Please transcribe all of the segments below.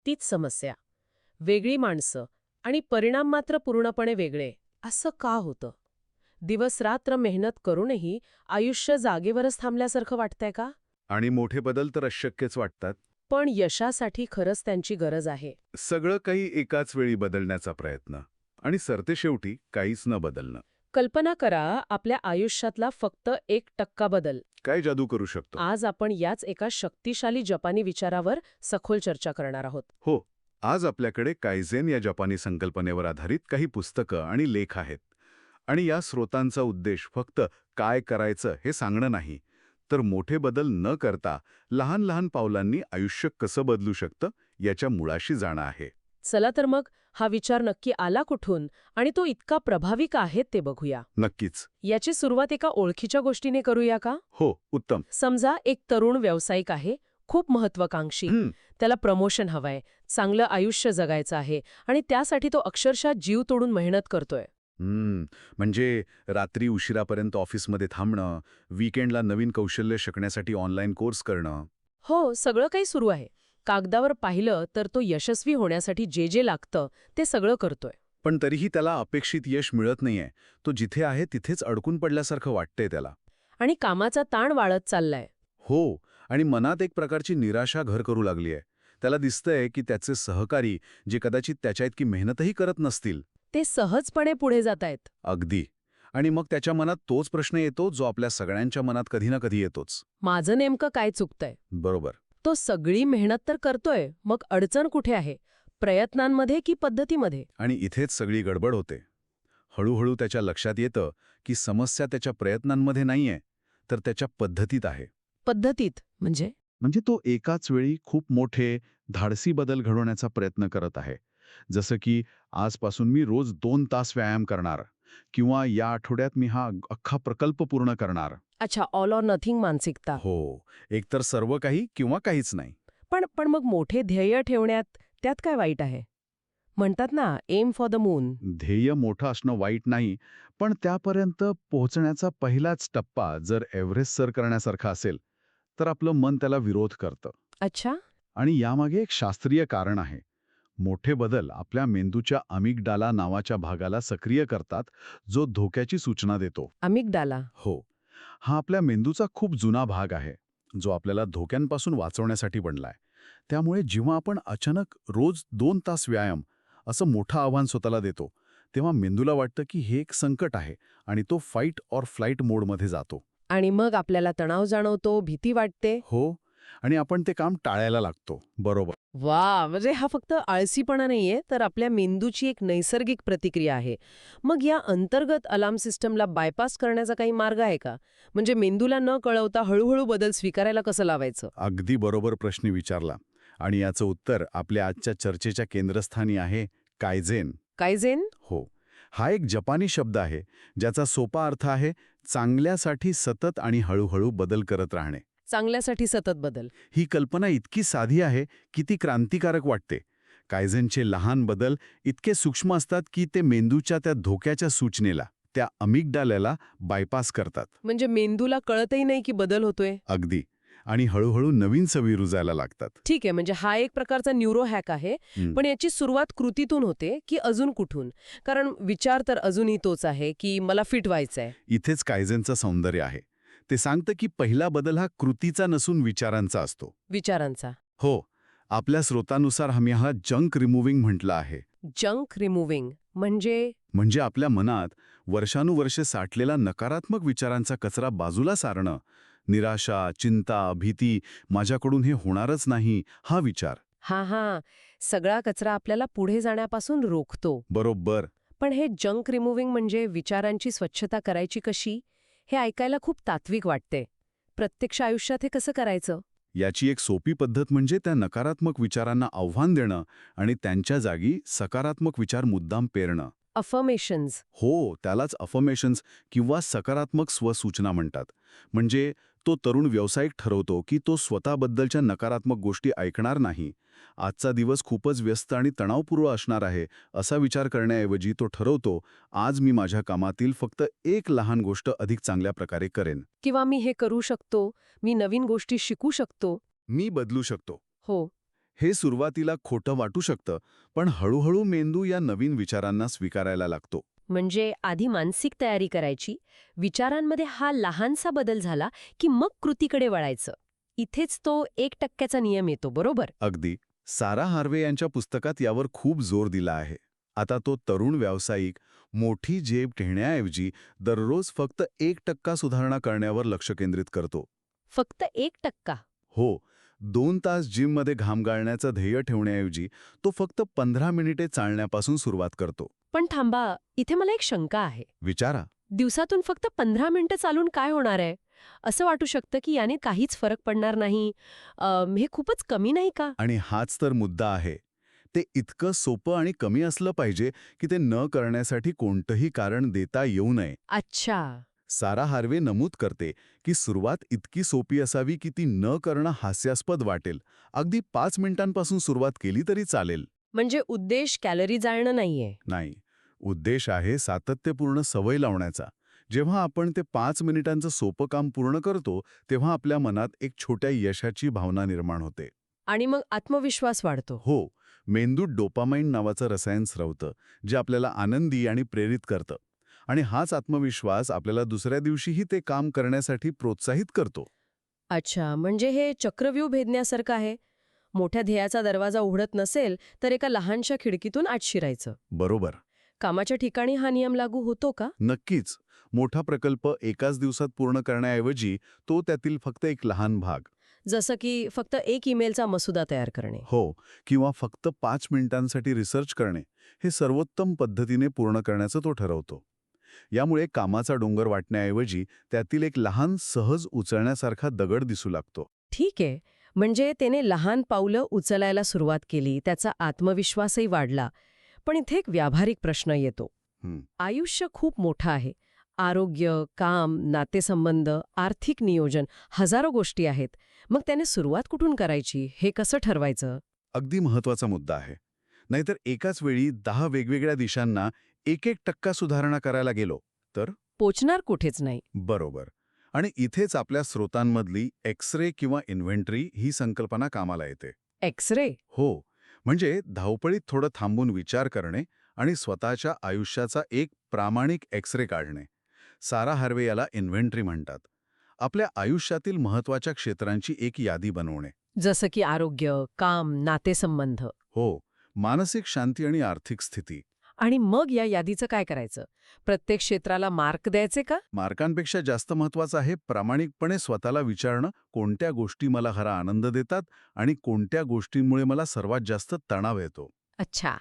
तीच समस्या. वेगळी माणसं आणि परिणाम मात्र पूर्णपणे वेगळे. असं का होतं? दिवस-रात्र मेहनत करूनही आयुष्य जागेवरच थांबल्यासारखं वाटतंय का? आणि मोठे बदल तर अशक्यच वाटतात. पण यशासाठी खरंच त्यांची गरज आहे. सगळं काही एकाच वेळी बदलण्याचा प्रयत्न आणि सरतेशेवटी काहीच न बदलणं. कल्पना करा आपल्या आयुष्यातला फक्त 1% बदल. काय जादू करू शकतो? आज आपण याच एका शक्तिशाली जपानी विचारावर सखोल चर्चा करणार आहोत. हो, आज आपल्याकडे कायझेन या जपानी संकल्पनेवर आधारित काही पुस्तकं आणि लेख आहेत. आणि या स्रोतांचा उद्देश फक्त काय करायचं हे सांगणं नाही, तर मोठे बदल न करता लहान लहान पावलांनी आयुष्य कसं बदलू शकतं याच्या मुळाशी जाणं आहे. चला तर मग हा विचार नक्की आला कुठून आणि तो इतका प्रभावी का आहे ते बघूया. नक्कीच. याची सुरुवात एका ओळखीच्या गोष्टीने करूया का? हो, उत्तम. समजा एक तरुण व्यावसायिक आहे, खूप महत्वाकांक्षी. त्याला प्रमोशन हवंय, चांगलं आयुष्य जगायचं आहे आणि त्यासाठी तो अक्षरशः जीव तोडून मेहनत करतोय. म्हणजे रात्री उशिरापर्यंत ऑफिसमध्ये थांबणं, वीकेंडला नवीन कौशल्य शिकण्यासाठी ऑनलाईन कोर्स करणं. हो, सगळं काही सुरू आहे. कागदावर पाहिलं तर तो यशस्वी होण्यासाठी जे जे लागतं ते सगळं करतोय. पण तरीही त्याला अपेक्षित यश मिळत नाहीये. तो जिथे आहे तिथेच अडकून पडल्यासारखं वाटतंय त्याला. आणि कामाचा ताण वाढत चाललाय. हो, आणि मनात एक प्रकारची निराशा घर करू लागलीय. त्याला दिसतंय की त्याचे सहकारी, जे कदाचित त्याच्या इतकी मेहनतही करत नसतील. ते सहजपणे पुढे जातायत. अगदी. आणि मग त्याच्या मनात तोच प्रश्न येतो जो आपल्या सगळ्यांच्या मनात कधी ना कधी येतोच. माझं नेमकं काय चुकतंय? बरोबर. तो सगळी मेहनत तर करतोय, मग अडचण कुठे आहे? प्रयत्नांमध्ये की पद्धतीमध्ये? आणि इथेच सगळी गडबड होते. हळूहळू त्याच्या लक्षात येतं की समस्या त्याच्या प्रयत्नांमध्ये नाहीये, तर त्याच्या पद्धतीत आहे. पद्धतीत म्हणजे? म्हणजे तो एकाच वेळी खूप मोठे, धाडसी बदल घडवण्याचा प्रयत्न करत आहे. जसं की आजपासून मी रोज 2 तास व्यायाम करणार, किंवा या आठवड्यात मी हा अख्खा प्रकल्प पूर्ण करणार. अच्छा, ऑल ऑर नथिंग मानसिकता. हो, एकतर सर्व काही किंवा काहीच नाही. पण पण मग मोठे ध्येय ठेवण्यात त्यात काय वाईट आहे? म्हणतात ना, एम फॉर द मून. ध्येय मोठं असणं वाईट नाही, पण त्यापर्यंत पोहोचण्याचा पहिलाच टप्पा जर एव्हरेस्ट सर करण्यासारखा असेल, तर आपलं मन त्याला विरोध करतं. अच्छा. आणि यामागे एक शास्त्रीय कारण आहे. मोठे बदल आपल्या मेंदूच्या अमिगडाला नावाच्या भागाला सक्रिय करतात, जो धोक्याची सूचना देतो. अमिगडाला. हो, हा आपल्या मेंदूचा खूप जुना भाग आहे, जो आपल्याला धोक्यांपासून वाचवण्यासाठी बनलाय. त्यामुळे जेव्हा आपण अचानक रोज 2 तास व्यायाम असं मोठं आव्हान स्वतःला देतो, तेव्हा मेंदूला वाटतं की हे एक संकट आहे आणि तो फाईट ऑर फ्लाईट मोडमध्ये जातो. आणि मग आपल्याला तणाव जाणवतो, भीती वाटते. हो, आणि आपण ते काम टाळायला लागतो. बरोबर. वा, म्हणजे हा फक्त आळसीपणा नाहीये, तर आपल्या मेंदूची एक नैसर्गिक प्रतिक्रिया आहे. मग या अंतर्गत अलार्म सिस्टमला बायपास करण्याचा काही मार्ग आहे का? म्हणजे मेंदूला न कळवता हळूहळू बदल स्वीकारायला कसं लावायचं? अगदी बरोबर प्रश्न विचारला. आणि याचं उत्तर आपल्या आजच्या चर्चेच्या केंद्रस्थानी आहे, कायझेन. कायझेन? हो, हा एक जपानी शब्द आहे, ज्याचा सोपा अर्थ आहे चांगल्यासाठी सतत आणि हळूहळू बदल करत राहणे. चांगल्यासाठी सतत बदल. ही कल्पना इतकी साधी आहे की ती क्रांतिकारक वाटते. कायझेनचे लहान बदल इतके सूक्ष्म असतात की ते मेंदूच्या त्या धोक्याच्या सूचनेला, त्या अमिगडाल्याला बायपास करतात. म्हणजे मेंदूला कळतही नाही की बदल होतोय. अगदी. आणि हळूहळू नवीन सवयी रुजायला लागतात. ठीक आहे, म्हणजे हा एक प्रकारचा न्यूरो हॅक आहे. पण याची सुरुवात कृतीतून होते की अजून कुठून? कारण विचार तर अजूनही तोच आहे की मला फिट व्हायचंय. इथेच कायझेनचं सौंदर्य आहे. ते सांगतं की पहिला बदल हा कृतीचा नसून विचारांचा असतो. विचारांचा. हो, आपल्या स्रोतानुसार आम्ही हा जंक रिमूव्हिंग म्हटलं आहे. जंक रिमूव्हिंग म्हणजे आपल्या मनात वर्षानुवर्षे साठलेला नकारात्मक विचारांचा कचरा बाजूला सारणं. निराशा, चिंता, भीती, माझ्याकडून हे होणारच नाही, हा विचार. हा, सगळा कचरा आपल्याला पुढे जाण्यापासून रोखतो. बरोबर. पण हे जंक रिमूव्हिंग म्हणजे विचारांची स्वच्छता करायची कशी, हे ऐकायला खूप तात्विक वाटते. प्रत्यक्ष आयुष्यात हे कसं करायचं? याची एक सोपी पद्धत म्हणजे त्या नकारात्मक विचारांना आव्हान देणं आणि त्यांच्या जागी सकारात्मक विचार मुद्दाम पेरणं. अफर्मेशन्स. हो, त्यालाच अफर्मेशन्स किंवा सकारात्मक स्वसूचना म्हणतात. म्हणजे तो तरुण व्यावसायिक ठरवतो की तो स्वतःबद्दलच्या नकारात्मक गोष्टी ऐकणार नाही. आजचा दिवस खूपच व्यस्त आणि तणावपूर्ण असणार आहे, असा विचार करण्याऐवजी तो ठरवतो, आज मी माझ्या कामातील फक्त एक लहान गोष्ट अधिक चांगल्या प्रकारे करेन. किंवा मी हे करू शकतो, मी नवीन गोष्टी शिकू शकतो. मी बदलू शकतो. हो. हे सुरुवातीला खोटं वाटू शकतं, पण हळूहळू मेंदू या नवीन विचारांना स्वीकारायला लागतो. म्हणजे आधी मानसिक तयारी करायची, विचारांमध्ये हा लहानसा बदल झाला की मग कृतीकडे वळायचं. इथेच तो 1% नियम येतो, बरोबर? अगदी. सारा हार्वे यांच्या पुस्तकात यावर खूप जोर दिला आहे. आता तो तरुण व्यावसायिक मोठी झेप घेण्याऐवजी दररोज फक्त 1% सुधारणा करण्यावर लक्ष केंद्रित करतो. फक्त 1%? हो, 2 तास जिममध्ये घाम गाळण्याचं ध्येय ठेवण्याऐवजी तो फक्त 15 मिनिटे चालण्यापासून सुरुवात करतो. पण थांबा, इथे मला एक शंका आहे. विचारा. दिवसातून फक्त 15 मिनिटं चालून काय होणार आहे? असं वाटू शकतं की याने काहीच फरक पडणार नाही. हे खूपच कमी नाही का? आणि हाच तर मुद्दा आहे. ते इतकं सोपं आणि कमी असलं पाहिजे की ते न करण्यासाठी कोणतंही कारण देता येऊ नये. अच्छा. सारा हार्वे नमूद करते की सुरुवात इतकी सोपी असावी की ती न करणं हास्यास्पद वाटेल. अगदी 5 मिनिटांपासून सुरुवात केली तरी चालेल. म्हणजे उद्देश कॅलरी जाळणं नाहीये. नाही, उद्देश आहे सातत्यपूर्ण सवय लावण्याचा. जेव्हा आपण ते 5 मिनिटांचं सोपं काम पूर्ण करतो, तेव्हा आपल्या मनात एक छोट्या यशाची भावना निर्माण होते. आणि मग आत्मविश्वास वाढतो. हो, मेंदूत डोपामाइन नावाचं रसायन स्रवतं, जे आपल्याला आनंदी आणि प्रेरित करतं. आणि हाच आत्मविश्वास आपल्याला दुसऱ्या दिवशीही ते काम करण्यासाठी प्रोत्साहित करतो. अच्छा, म्हणजे हे चक्रव्यूह भेदण्यासारखं आहे. मोठ्या ध्येयाचा दरवाजा उघडत नसेल तर एका लहानशा खिडकीतून आत शिरायचं. बरोबर. कामाच्या ठिकाणी हा नियम लागू होतो का? नक्कीच. मोठा प्रकल्प एकाच दिवसात पूर्ण करण्याऐवजी तो त्यातील फक्त एक लहान भाग. जसं की फक्त एक ईमेलचा मसुदा तयार करणे. हो, किंवा फक्त 5 मिनिटांसाठी रिसर्च करणे, हे सर्वोत्तम पद्धतीने पूर्ण करण्याचं तो ठरवतो. यामुळे कामाचा डोंगर वाटण्याऐवजी त्यातील एक लहान सहज उचलण्यासारखा दगड दिसू लागतो. ठीक आहे, म्हणजे त्याने लहान पावलं उचलायला सुरुवात केली, त्याचा आत्मविश्वासही वाढला. पण इथे एक व्यावहारिक प्रश्न येतो. हं. आयुष्य खूप मोठं आहे. आरोग्य, काम, नातेसंबंध, आर्थिक नियोजन, हजारो गोष्टी आहेत. मग त्याने सुरुवात कुठून करायची, हे कसं ठरवायचं? अगदी महत्वाचा मुद्दा आहे. नाहीतर एकाच वेळी 10 वेगवेगळ्या दिशांना 1% सुधारणा करायला गेलो तर? पोचणार कुठेच नाही. बरोबर. आणि इथेच आपल्या स्रोतांमधली एक्स-रे किंवा इन्व्हेंटरी ही संकल्पना कामाला येते. एक्स-रे? हो, म्हणजे धावपळीत थोडं थांबून विचार करणे आणि स्वतःच्या आयुष्याचा एक प्रामाणिक एक्स-रे काढणे. सारा हार्वे याला इन्व्हेंटरी म्हणतात. आपल्या आयुष्यातील महत्वाच्या क्षेत्रांची एक यादी बनवणे. जसं की आरोग्य, काम, नातेसंबंध. हो, मानसिक शांती आणि आर्थिक स्थिती. आणि मग या यादीचं काय करायचं? प्रत्येक क्षेत्राला मार्क द्यायचे का? मार्कांपेक्षा जास्त महत्वाचं आहे प्रामाणिकपणे स्वतःला विचारणं, कोणत्या गोष्टी मला खरा आनंद देतात आणि कोणत्या गोष्टींमुळे मला सर्वात जास्त तणाव येतो. अच्छा.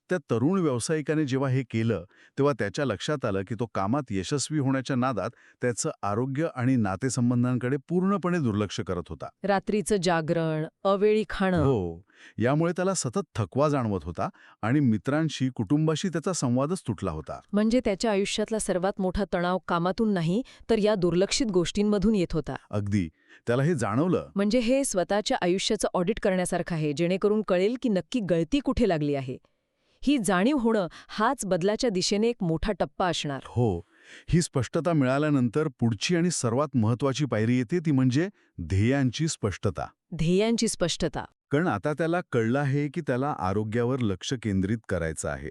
त्या तरुण व्यावसायिकाने जेव्हा हे केलं, तेव्हा त्याच्या लक्षात आलं की तो कामात यशस्वी होण्याच्या नादात त्याचं आरोग्य आणि नातेसंबंधांकडे पूर्णपणे दुर्लक्ष करत होता. रात्रीचं जागरण, अवेळी खाणं. हो, यामुळे त्याला सतत थकवा जाणवत होता आणि मित्रांशी, कुटुंबाशी त्याचा संवादच तुटला होता. म्हणजे त्याच्या आयुष्यातला सर्वात मोठा तणाव कामातून नाही, तर या दुर्लक्षित गोष्टींमधून येत होता. अगदी. त्याला हे जाणवलं. म्हणजे हे स्वतःच्या आयुष्याचं ऑडिट करण्यासारखं आहे, जेणेकरून कळेल की नक्की गळती कुठे लागली आहे. ही जाणीव होणं हाच बदलाच्या दिशेने एक मोठा टप्पा असणार. हो, ही स्पष्टता मिळाल्यानंतर पुढची आणि सर्वात महत्वाची पायरी येते ती म्हणजे ध्येयांची स्पष्टता. ध्येयांची स्पष्टता. कारण आता त्याला कळलं आहे की त्याला आरोग्यावर लक्ष केंद्रित करायचं आहे.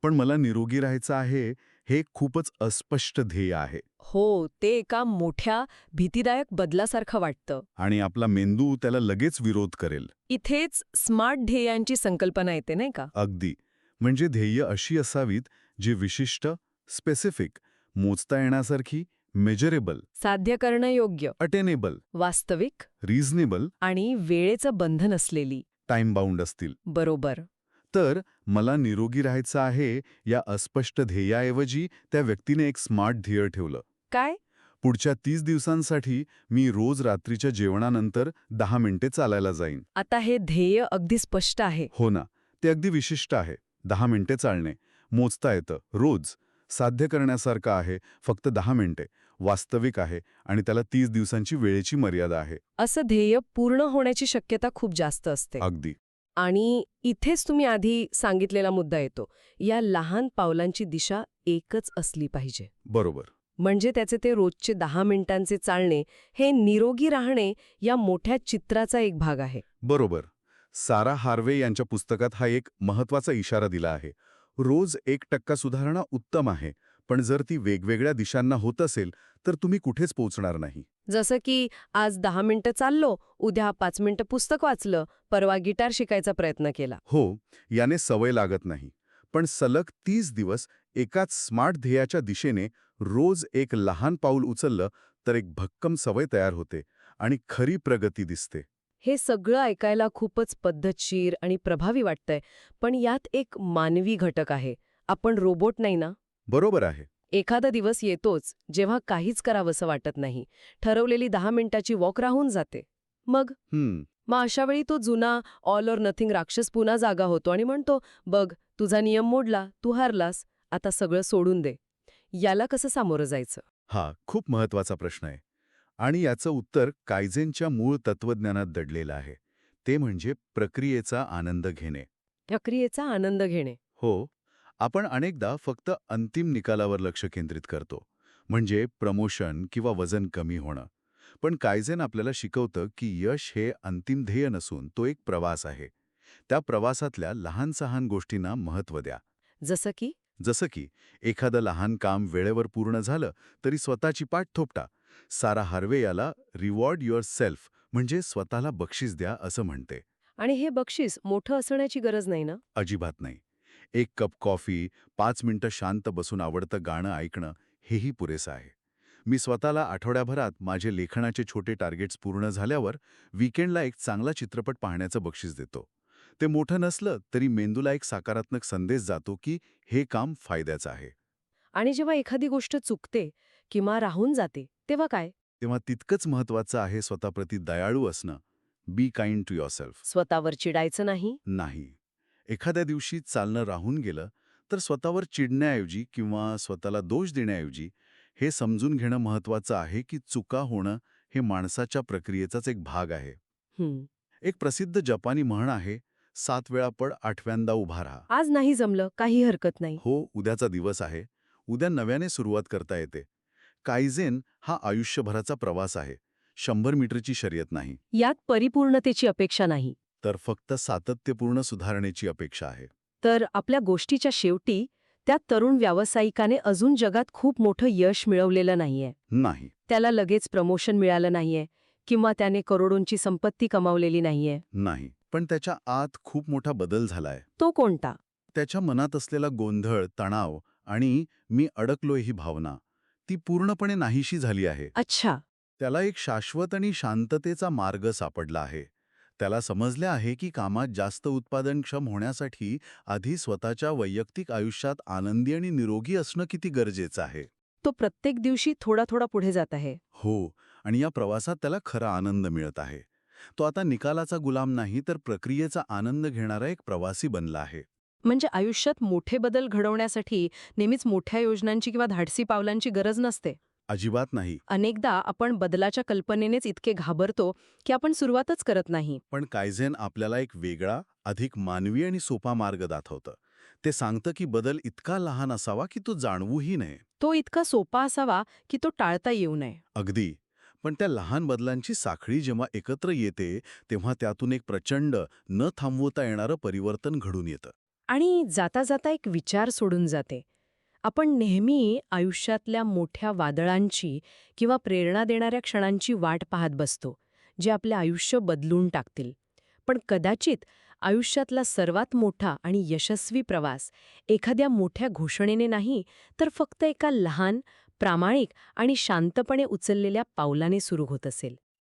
पण मला निरोगी राहायचं आहे, हे खूपच अस्पष्ट ध्येय आहे. हो, ते एका मोठ्या भीतीदायक बदलासारखं वाटतं. आणि आपला मेंदू त्याला लगेच विरोध करेल. इथेच स्मार्ट ध्येयांची संकल्पना येते, नाही का? अगदी. म्हणजे ध्येय अशी असावीत जी विशिष्ट, स्पेसिफिक, मोजता येण्यासारखी, मेजरेबल, साध्य करणं योग्य, अटेनेबल, वास्तविक रिझनेबल, आणि वेळेचं बंधन असलेली. टाइम बाउंड असतील. बरोबर. तर मला निरोगी राहायचं आहे या अस्पष्ट ध्येयाऐवजी त्या व्यक्तीने एक स्मार्ट ध्येय ठेवलं. काय? पुढच्या 30 दिवसांसाठी मी रोज रात्रीच्या जेवणानंतर 10 मिनिटे चालायला जाईन. आता हे ध्येय अगदी स्पष्ट आहे. हो ना, ते अगदी विशिष्ट आहे. 10 मिनिटे चालणे, मोजता येतं, रोज. साध्य करण्यासारखं आहे, फक्त 10 मिनिटे. वास्तविक आहे आणि त्याला 30 दिवसांची वेळेची मर्यादा आहे. असं ध्येय पूर्ण होण्याची शक्यता खूप जास्त असते. अगदी. आणि इथेच तुम्ही आधी सांगितलेला मुद्दा येतो. या लहान पावलांची दिशा एकच असली पाहिजे. बरोबर. म्हणजे त्याचे ते रोजचे 10 मिनिटांचे चालणे हे निरोगी राहणे या मोठ्या चित्राचा एक भाग आहे. बरोबर. सारा हार्वे यांच्या पुस्तकात हा एक महत्वाचा इशारा दिला आहे. रोज 1% सुधारणा उत्तम आहे, पण जर ती वेगवेगळ्या दिशांना होत असेल तर तुम्ही कुठेच पोहोचणार नाही. जसं की आज 10 मिनिटं चाललो, उद्या 5 मिनिटं पुस्तक वाचलं, परवा गिटार शिकायचा प्रयत्न केला. हो, याने सवय लागत नाही. पण सलग 30 दिवस एकाच स्मार्ट ध्येयाच्या दिशेने रोज एक लहान पाऊल उचललं तर एक भक्कम सवय तयार होते आणि खरी प्रगती दिसते. हे सगळं ऐकायला खूपच पद्धतशीर आणि प्रभावी वाटतंय, पण यात एक मानवी घटक आहे. आपण रोबोट नाही ना? बरोबर आहे. एखादा दिवस येतोच जेव्हा काहीच करावंसं वाटत नाही. ठरवलेली 10 मिनिटाची वॉक राहून जाते. मग अशा वेळी तो जुना ऑल ऑर नथिंग राक्षस पुन्हा जागा होतो आणि म्हणतो, बघ, तुझा नियम मोडला, तू हारलास, आता सगळं सोडून दे. याला कसं सामोरं जायचं? हा खूप महत्वाचा प्रश्न आहे. आणि याचं उत्तर कायझेनच्या मूळ तत्वज्ञानात दडलेलं आहे. ते म्हणजे प्रक्रियेचा आनंद घेणे. प्रक्रियेचा आनंद घेणे. हो, आपण अनेकदा फक्त अंतिम निकालावर लक्ष केंद्रित करतो, म्हणजे प्रमोशन किंवा वजन कमी होणं. पण कायझेन आपल्याला शिकवतं की यश हे अंतिम ध्येय नसून तो एक प्रवास आहे. त्या प्रवासातल्या लहान सहान गोष्टींना महत्त्व द्या. जसं की एखादं लहान काम वेळेवर पूर्ण झालं तरी स्वतःची पाठ थोपटा. सारा हार्वे याला रिवॉर्ड युअर सेल्फ म्हणजे स्वतःला बक्षीस द्या असं म्हणते. आणि हे बक्षीस मोठं असण्याची गरज नाही ना? अजिबात नाही. 1 कप कॉफी, 5 मिनिटं शांत बसून आवडतं गाणं ऐकणं हेही पुरेसं आहे. मी स्वतःला आठवड्याभरात माझे लेखनाचे छोटे टार्गेट्स पूर्ण झाल्यावर वीकेंडला एक चांगला चित्रपट पाहण्याचं बक्षीस देतो. ते मोठं नसलं तरी मेंदूला एक सकारात्मक संदेश जातो की हे काम फायद्याचं आहे. आणि जेव्हा एखादी गोष्ट चुकते किंवा राहून जाते, तेव्हा काय? तेव्हा तितकंच महत्वाचं आहे स्वतःप्रती दयाळू असणं. Be kind to yourself. स्वतःवर चिडायचं नाही? नाही. एखाद्या दिवशी चालणं राहून गेलं तर स्वतःवर चिडण्याऐवजी किंवा स्वतःला दोष देण्याऐवजी हे समजून घेणं महत्वाचं आहे की चुका होणं हे माणसाच्या प्रक्रियेचाच एक भाग आहे. एक प्रसिद्ध जपानी म्हण आहे, 7 वेळा पड 8व्यांदा उभा राहा. आज नाही जमलं, काही हरकत नाही. हो, उद्याचा दिवस आहे. उद्या नव्याने सुरुवात करता येते. कायझेन हा आयुष्यभराचा प्रवास आहे. 100 मीटरची शर्यत नाही. यात परिपूर्णतेची अपेक्षा नाही. तर फक्त सातत्यपूर्ण सुधारणेची अपेक्षा आहे. तर आपल्या गोष्टीच्या शेवटी त्या तरुण व्यावसायिकाने अजून जगात खूप मोठं यश मिळवलेलं नाहीये. नाही. त्याला लगेच प्रमोशन मिळालं नाहीये किंवा त्याने करोडोंची संपत्ती कमावलेली नाहीये. नाही. पण त्याच्या आत खूप मोठा बदल झालाय. तो कोणता? त्याच्या मनात असलेला गोंधळ, तणाव आणि मी अडकलोय ही भावना ती पूर्णपणे नाहीशी झाली आहे. अच्छा. त्याला एक शाश्वत आणि शांततेचा मार्ग सापडला आहे. त्याला समजले आहे की कामात जास्त उत्पादनक्षम होण्यासाठी आधी स्वतःच्या वैयक्तिक आयुष्यात आनंदी आणि निरोगी असणं किती गरजेचं आहे. तो प्रत्येक दिवशी थोडा थोडा पुढे जात आहे. हो, आणि या प्रवासात त्याला खरा आनंद मिळत आहे. तो आता निकालाचा गुलाम नाही तर प्रक्रियेचा आनंद घेणारा एक प्रवासी बनला आहे. म्हणजे आयुष्यात मोठे बदल घडवण्यासाठी नेहमीच मोठ्या योजनांची किंवा धाडसी पावलांची गरज नसते. अजिबात नाही. अनेकदा आपण बदलाच्या कल्पनेनेच इतके घाबरतो की आपण सुरुवातच करत नाही. पण कायझेन आपल्याला एक वेगळा, अधिक मानवी आणि सोपा मार्ग दाखवतं. ते सांगतं की बदल इतका लहान असावा की तो जाणवूही नये. तो इतका सोपा असावा की तो टाळता येऊ नये. अगदी. पण त्या लहान बदलांची साखळी जेव्हा एकत्र येते तेव्हा त्यातून एक प्रचंड, न थांबवता येणारं परिवर्तन घडून येतं. आणि जाता जाता एक विचार सोडून जाते. आपण नेहमी आयुष्यातल्या मोठ्या वादळांची किंवा प्रेरणा देणाऱ्या क्षणांची वाट पाहत बसतो, जे आपले आयुष्य बदलून टाकतील. पण कदाचित आयुष्यातला सर्वात मोठा आणि यशस्वी प्रवास एखाद्या मोठ्या घोषणेने नाही, तर फक्त एका लहान, प्रामाणिक आणि शांतपणे उचललेल्या पावलाने सुरू होत असेल.